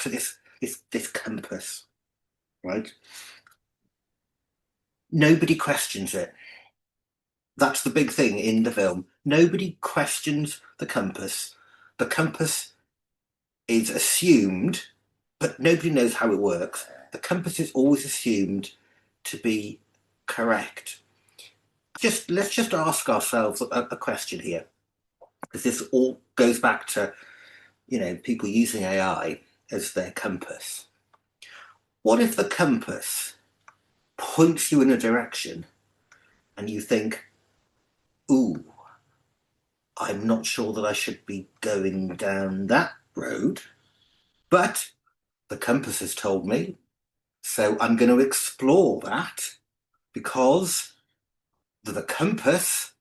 to this compass, right? Nobody questions it. That's the big thing in the film. Nobody questions the compass. The compass is assumed, but nobody knows how it works. The compass is always assumed to be correct. Let's just ask ourselves a question here, because this all goes back to, people using AI as their compass. What if the compass points you in a direction and you think, ooh, I'm not sure that I should be going down that road, but the compass has told me, so I'm going to explore that because the compass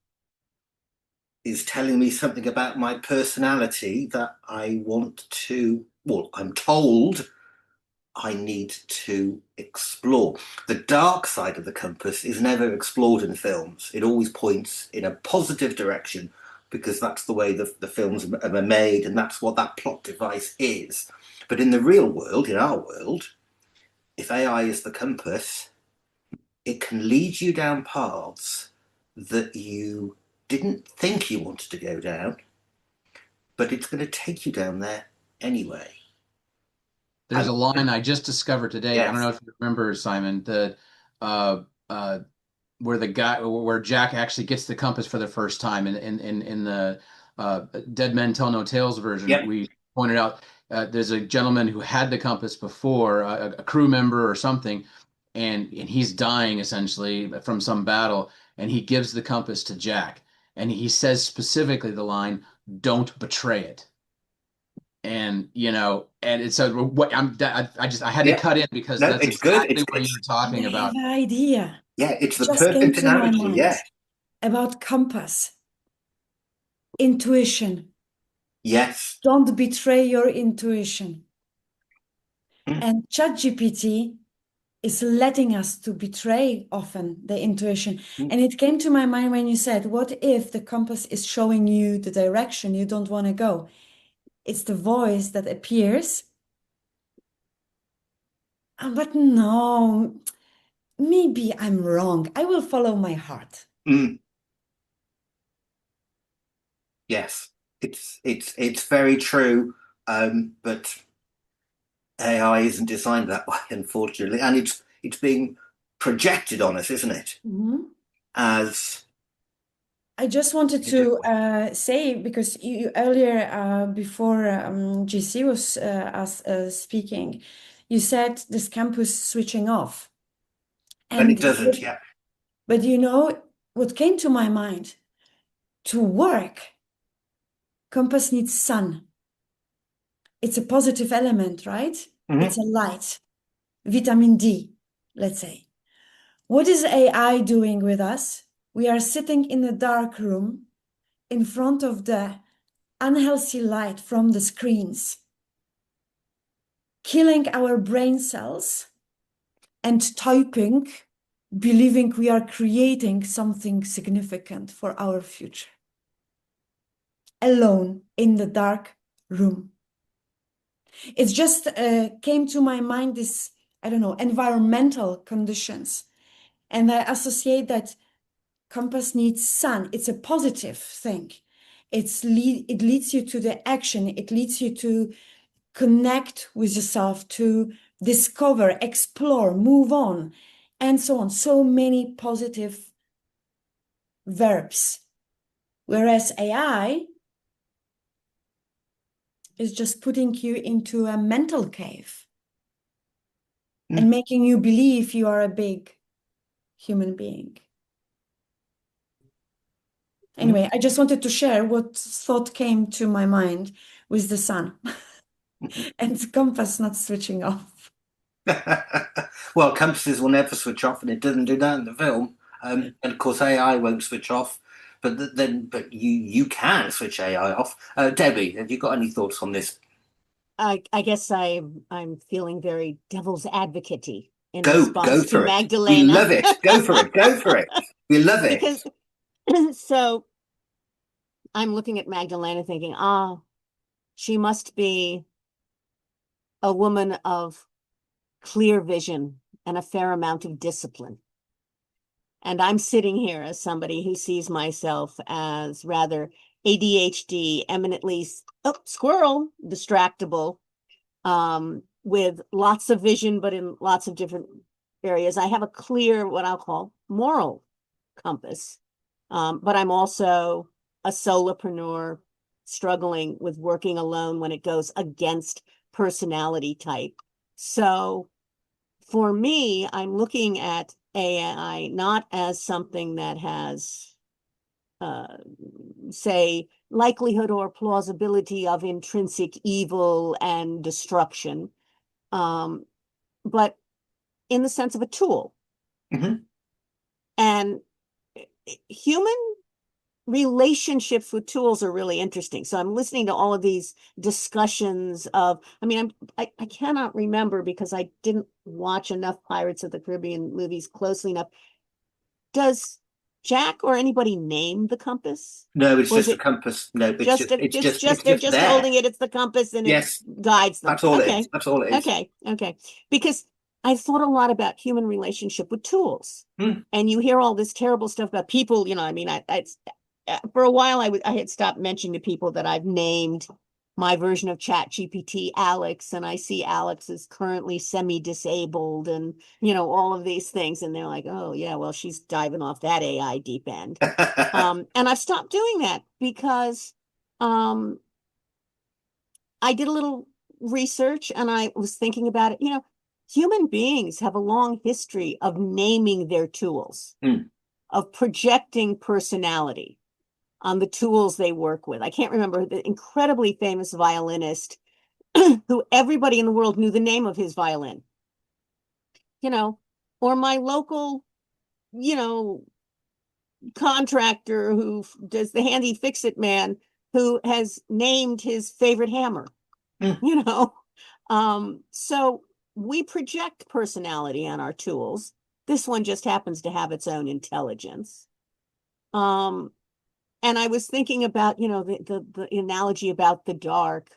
is telling me something about my personality that I want to, well, I'm told I need to explore. The dark side of the compass is never explored in films. It always points in a positive direction because that's the way the films are made, and that's what that plot device is. But in the real world, in our world, if AI is the compass, it can lead you down paths that you didn't think you wanted to go down, but it's going to take you down there anyway. There's a line I just discovered today. I don't Yes. know if you remember, Simon, that uh, uh, where Jack actually gets the compass for the first time in the Dead Men Tell No Tales version. Yep. We pointed out there's a gentleman who had the compass before, a crew member or something, and he's dying essentially from some battle, and he gives the compass to Jack, and he says specifically the line, "Don't betray it." And and it's what I had to Yep. cut in because No, that's it's good. exactly what you're And I talking have about. an idea. Yeah, it's It the just came perfect to my analogy. mind Yeah. about compass, intuition. Yes. Don't betray your intuition. Mm. And ChatGPT is letting us to betray often the intuition. Mm. And it came to my mind when you said, what if the compass is showing you the direction you don't want to go? It's the voice that appears. But no, maybe I'm wrong. I will follow my heart. Mm. Yes, it's very true. But AI isn't designed that way, unfortunately, and it's being projected on us, isn't it? Mhm. As I just wanted in a different to way. say, because you earlier, before GC was speaking, you said this campus switching off. But it And doesn't. Yeah. but what came to my mind, to work, compass needs sun. It's a positive element, right? It's Hmm. a light, vitamin D, let's say. What is AI doing with us? We are sitting in a dark room in front of the unhealthy light from the screens, killing our brain cells and typing, believing we are creating something significant for our future. Alone in the dark room. It just came to my mind this, I don't know, environmental conditions. And I associate that compass needs sun. It's a positive thing. It leads you to the action. It leads you to connect with yourself, to discover, explore, move on, and so on. So many positive verbs. Whereas AI is just putting you into a mental cave and Mm. making you believe you are a big human being. Mm. Anyway, I just wanted to share what thought came to my mind with the sun and the compass not switching off. Well, compasses will never switch off, and it doesn't do that in the film. And of course, AI won't switch off. But you can switch AI off. Debbie, have you got any thoughts on this? I guess I'm feeling very devil's advocate-y in Go response to for it. We Magdalena. love it. Go for it. Go for it. We love it. Because so I'm looking at Magdalena thinking, she must be a woman of clear vision and a fair amount of discipline. And I'm sitting here as somebody who sees myself as rather ADHD, eminently, squirrel, distractible, with lots of vision, but in lots of different areas. I have a clear, what I'll call moral compass, but I'm also a solopreneur struggling with working alone when it goes against personality type. So for me, I'm looking at AI not as something that has, say, likelihood or plausibility of intrinsic evil and destruction, but in the sense of a tool. Mm-hmm. And human relationships with tools are really interesting. So I'm listening to all of these discussions of, I mean, I cannot remember because I didn't watch enough Pirates of the Caribbean movies closely enough. Does Jack or anybody name the compass? No, it's Or is just a it compass. No, just it's they're just just there. holding it, it's the compass and it Yes, guides them. that's all it Okay. is. That's all it is. Okay. Because I thought a lot about human relationship with tools. Hmm. And you hear all this terrible stuff about people, I mean, for a while I had stopped mentioning to people that I've named my version of ChatGPT Alex, and I see Alex is currently semi-disabled and, all of these things. And they're like, oh yeah, well, she's diving off that AI deep end. And I've stopped doing that because I did a little research and I was thinking about it. Human beings have a long history of naming their tools, of projecting personality on the tools they work with. I can't remember the incredibly famous violinist who everybody in the world knew the name of his violin, or my local, contractor who does the handy fix-it man who has named his favorite hammer. So we project personality on our tools. This one just happens to have its own intelligence. And I was thinking about, the analogy about the dark,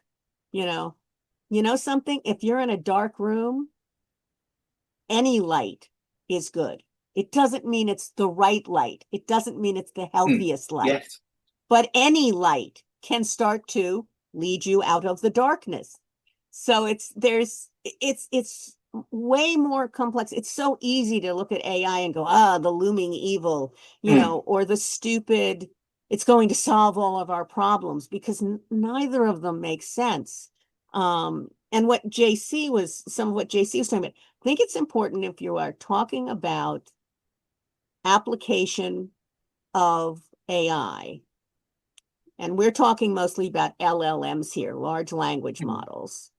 something, if you're in a dark room, any light is good. It doesn't mean it's the right light. It doesn't mean it's the healthiest light. Yes. But any light can start to lead you out of the darkness. So it's way more complex. It's so easy to look at AI and go, the looming evil, or the stupid, it's going to solve all of our problems, because neither of them makes sense. And some of what JC was talking about, I think it's important, if you are talking about application of AI, and we're talking mostly about LLMs here, large language models,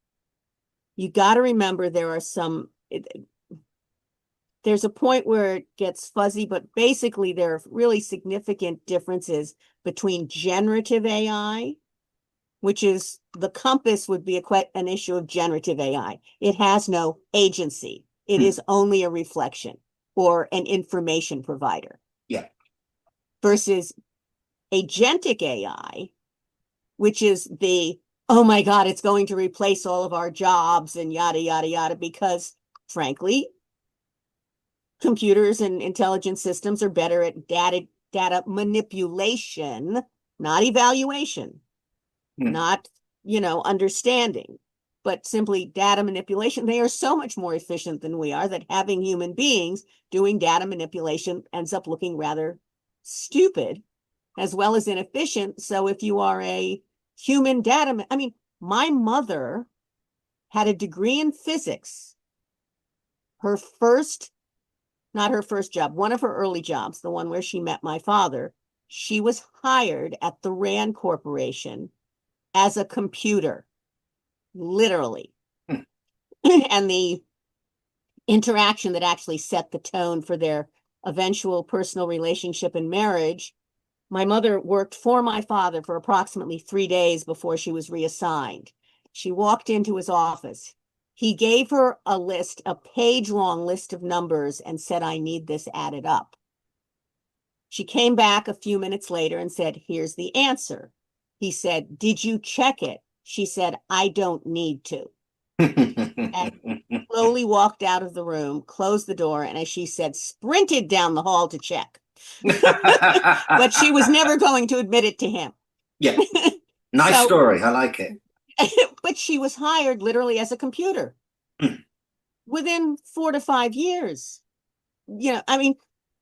you got to remember there's a point where it gets fuzzy, but basically there are really significant differences between generative AI, which is the compass would be an issue of generative AI. It has no agency. It is only a reflection or an information provider. Yeah. Versus agentic AI, which is oh my God, it's going to replace all of our jobs and yada, yada, yada, because frankly, computers and intelligent systems are better at data manipulation, not evaluation, not, understanding, but simply data manipulation. They are so much more efficient than we are that having human beings doing data manipulation ends up looking rather stupid as well as inefficient. So if you are a human data, my mother had a degree in physics. Not her first job, one of her early jobs, the one where she met my father, she was hired at the Rand Corporation as a computer, literally. And the interaction that actually set the tone for their eventual personal relationship and marriage, my mother worked for my father for approximately 3 days before she was reassigned. She walked into his office. He gave her a page-long list of numbers and said, I need this added up. She came back a few minutes later and said, here's the answer. He said, did you check it? She said, I don't need to. and slowly walked out of the room, closed the door, and as she said, sprinted down the hall to check. But she was never going to admit it to him. Yeah. Nice So, story. I like it. but she was hired literally as a computer within 4 to 5 years. I mean,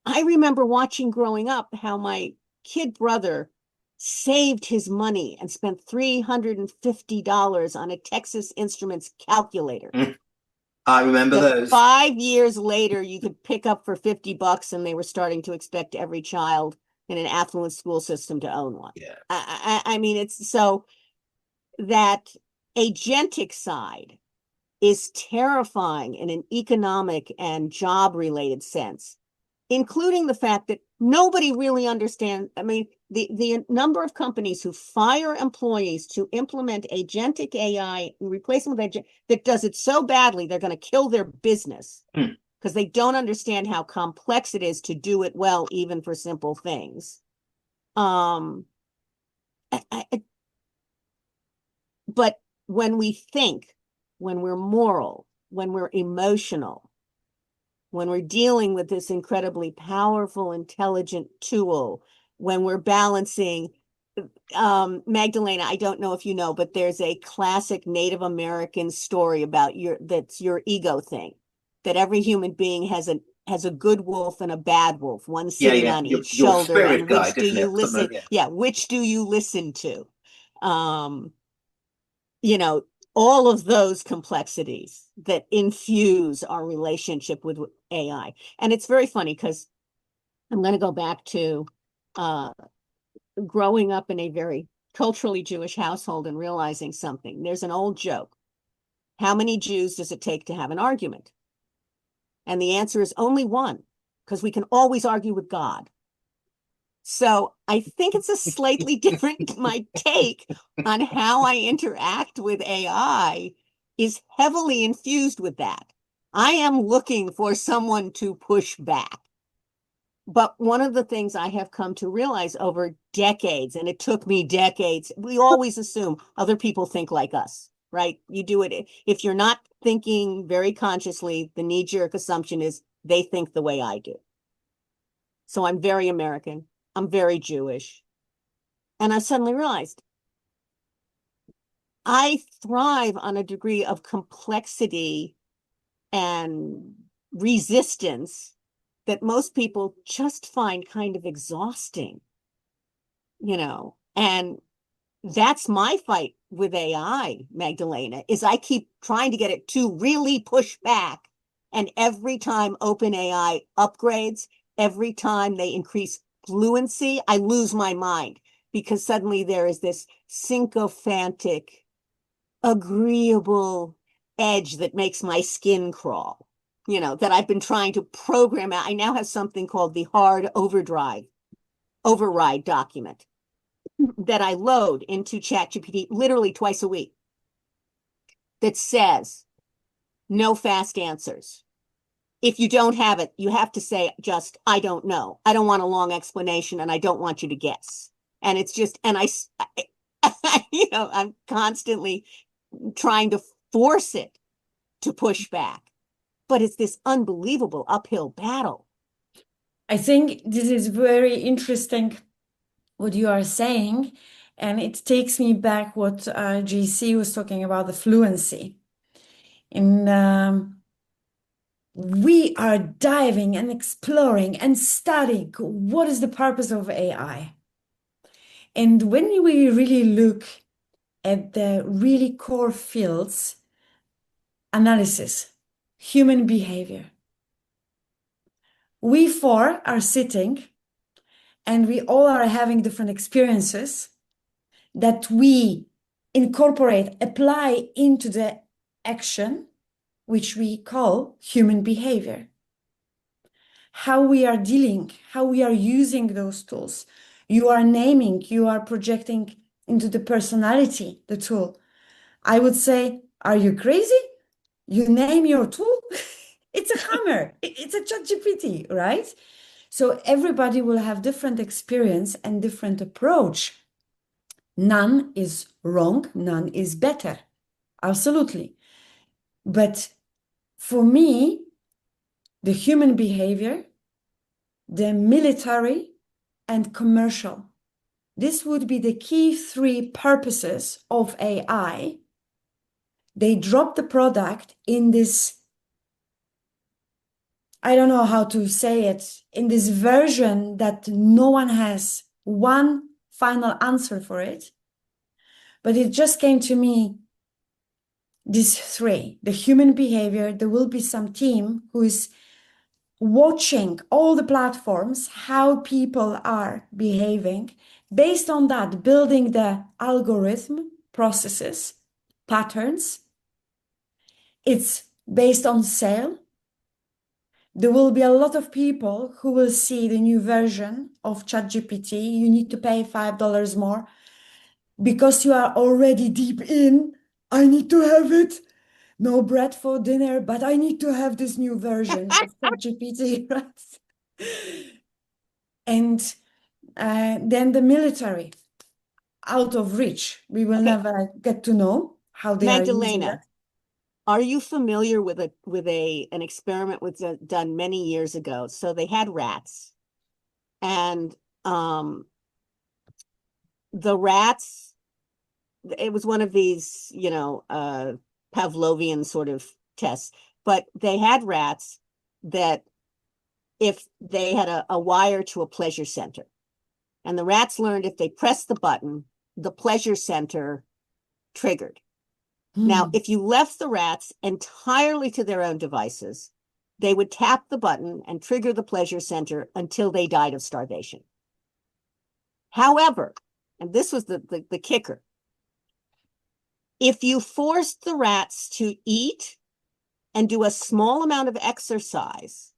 I remember watching growing up how my kid brother saved his money and spent $350 on a Texas Instruments calculator. I remember those. 5 years later, you could pick up for $50, and they were starting to expect every child in an affluent school system to own one. Yeah. I mean, it's so that agentic side is terrifying in an economic and job related sense, including the fact that nobody really understands. I mean, the number of companies who fire employees to implement agentic AI and replace them with agent that does it so badly, they're going to kill their business because they don't understand how complex it is to do it well, even for simple things. But when we think, when we're moral, when we're emotional, when we're dealing with this incredibly powerful, intelligent tool, when we're balancing, Magdalena, I don't know if you know, but there's a classic Native American story about that's your ego thing, that every human being has a good wolf and a bad wolf, one sitting on each your shoulder, spirit and guide, which do isn't you it? listen? Yeah, which do you listen to? All of those complexities that infuse our relationship with AI. And it's very funny because I'm going to go back to growing up in a very culturally Jewish household and realizing something. There's an old joke. How many Jews does it take to have an argument? And the answer is only one, because we can always argue with God. So I think it's a slightly different, my take on how I interact with AI is heavily infused with that. I am looking for someone to push back. But one of the things I have come to realize over decades, and it took me decades, we always assume other people think like us, right? You do it. If you're not thinking very consciously, the knee-jerk assumption is they think the way I do. So I'm very American. I'm very Jewish. And I suddenly realized I thrive on a degree of complexity and resistance that most people just find kind of exhausting, and that's my fight with AI, Magdalena, is I keep trying to get it to really push back. And every time OpenAI upgrades, every time they increase fluency, I lose my mind because suddenly there is this sycophantic, agreeable edge that makes my skin crawl, that I've been trying to program out. I now have something called the hard override document that I load into ChatGPT literally twice a week that says no fast answers. If you don't have it, you have to say just, I don't know. I don't want a long explanation and I don't want you to guess. And it's just, and I'm constantly trying to force it to push back. But it's this unbelievable uphill battle. I think this is very interesting what you are saying, and it takes me back what JC was talking about, the fluency. And we are diving and exploring and studying what is the purpose of AI. And when we really look at the really core fields, analysis, human behavior, we four are sitting and we all are having different experiences that we incorporate, apply into the action, which we call human behavior. How we are dealing, how we are using those tools. You are naming, you are projecting into the personality, the tool. I would say, are you crazy? You name your tool? It's a hammer. It's a ChatGPT, right? So everybody will have different experience and different approach. None is wrong, none is better. Absolutely. But for me, the human behavior, the military, and commercial, this would be the key three purposes of AI. They drop the product in this, I don't know how to say it, in this version that no one has one final answer for it. But it just came to me, these three, the human behavior, there will be some team who is watching all the platforms, how people are behaving, based on that, building the algorithm, processes, patterns. It's based on sale. There will be a lot of people who will see the new version of ChatGPT. You need to pay $5 more because you are already deep in. I need to have it. No bread for dinner, but I need to have this new version of ChatGPT, right? And then the military, out of reach. We will Okay. never get to know how they are using Magdalena, that. are you familiar with an experiment was done many years ago? So they had rats, and the rats, it was one of these, Pavlovian sort of tests, but they had rats that if they had a wire to a pleasure center, and the rats learned if they pressed the button, the pleasure center triggered. Now, if you left the rats entirely to their own devices, they would tap the button and trigger the pleasure center until they died of starvation. However, and this was the kicker, if you forced the rats to eat and do a small amount of exercise,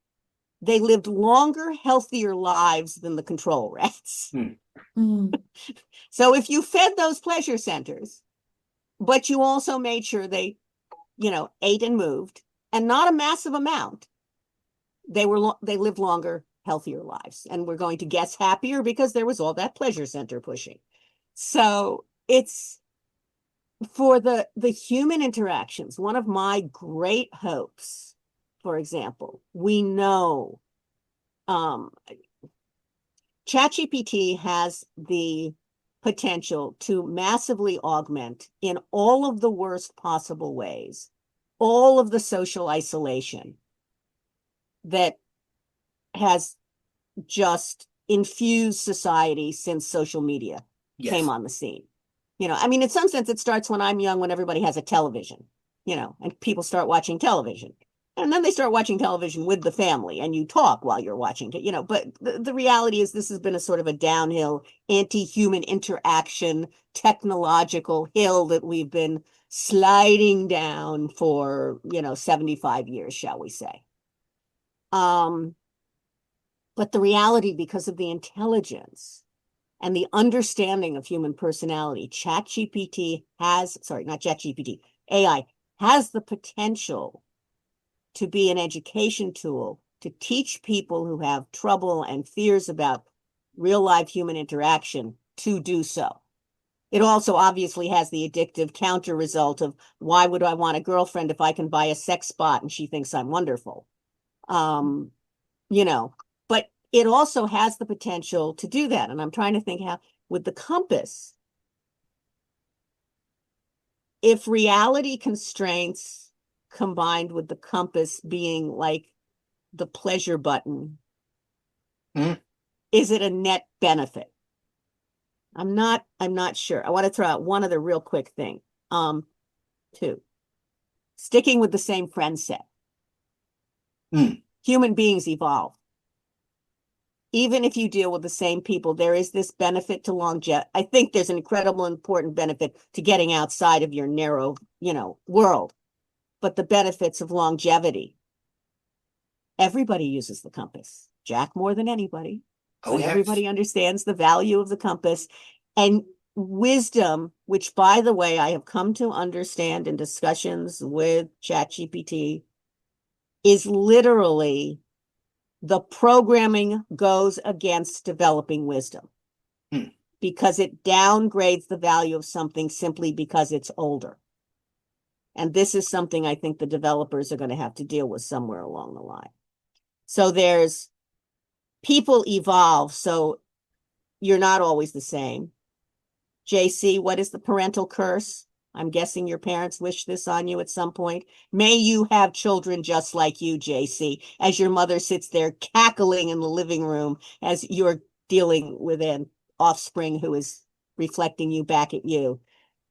they lived longer, healthier lives than the control rats. So if you fed those pleasure centers, but you also made sure they, ate and moved, and not a massive amount, they lived longer, healthier lives, and we're going to guess happier because there was all that pleasure center pushing. So it's for the human interactions. One of my great hopes, for example, we know ChatGPT has the potential to massively augment in all of the worst possible ways all of the social isolation that has just infused society since social media came on the scene. In some sense, it starts when I'm young, when everybody has a television, and people start watching television. And then they start watching television with the family, and you talk while you're watching it, but the reality is this has been a sort of a downhill anti-human interaction technological hill that we've been sliding down for 75 years, shall we say. But the reality, because of the intelligence and the understanding of human personality, AI has the potential to be an education tool to teach people who have trouble and fears about real life human interaction to do so. It also obviously has the addictive counter result of, why would I want a girlfriend if I can buy a sex bot and she thinks I'm wonderful? But it also has the potential to do that. And I'm trying to think how, with the compass, if reality constraints combined with the compass being like the pleasure button, is it a net benefit? I'm not sure. I want to throw out one other real quick thing. Two, sticking with the same friend set. Human beings evolve. Even if you deal with the same people, there is this benefit to longevity. I think there's an incredible important benefit to getting outside of your narrow, world. But the benefits of longevity, everybody uses the compass. Jack more than anybody. But everybody understands the value of the compass. And wisdom, which, by the way, I have come to understand in discussions with ChatGPT, is literally the programming goes against developing wisdom because it downgrades the value of something simply because it's older. And this is something I think the developers are going to have to deal with somewhere along the line. So there's people evolve, so you're not always the same. JC, what is the parental curse? I'm guessing your parents wish this on you at some point. May you have children just like you, JC, as your mother sits there cackling in the living room as you're dealing with an offspring who is reflecting you back at you.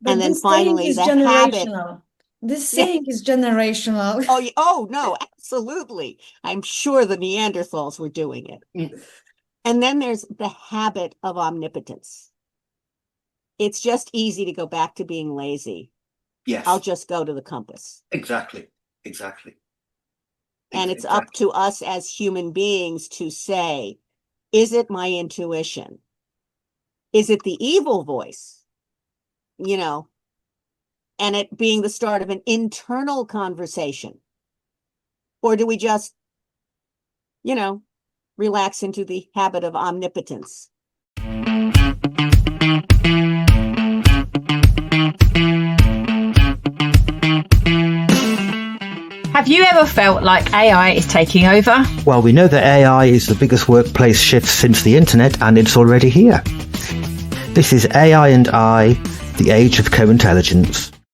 But And then this saying finally, is the habit. generational. This Yeah. saying is generational. Oh, no, absolutely. I'm sure the Neanderthals were doing it. And then there's the habit of omnipotence. It's just easy to go back to being lazy. Yes. I'll just go to the compass. Exactly. And it's up to us as human beings to say, is it my intuition? Is it the evil voice? You know, and it being the start of an internal conversation? Or do we just, you know, relax into the habit of omnipotence? Have you ever felt like AI is taking over? Well, we know that AI is the biggest workplace shift since the internet, and it's already here. This is AI&I, the age of co-intelligence.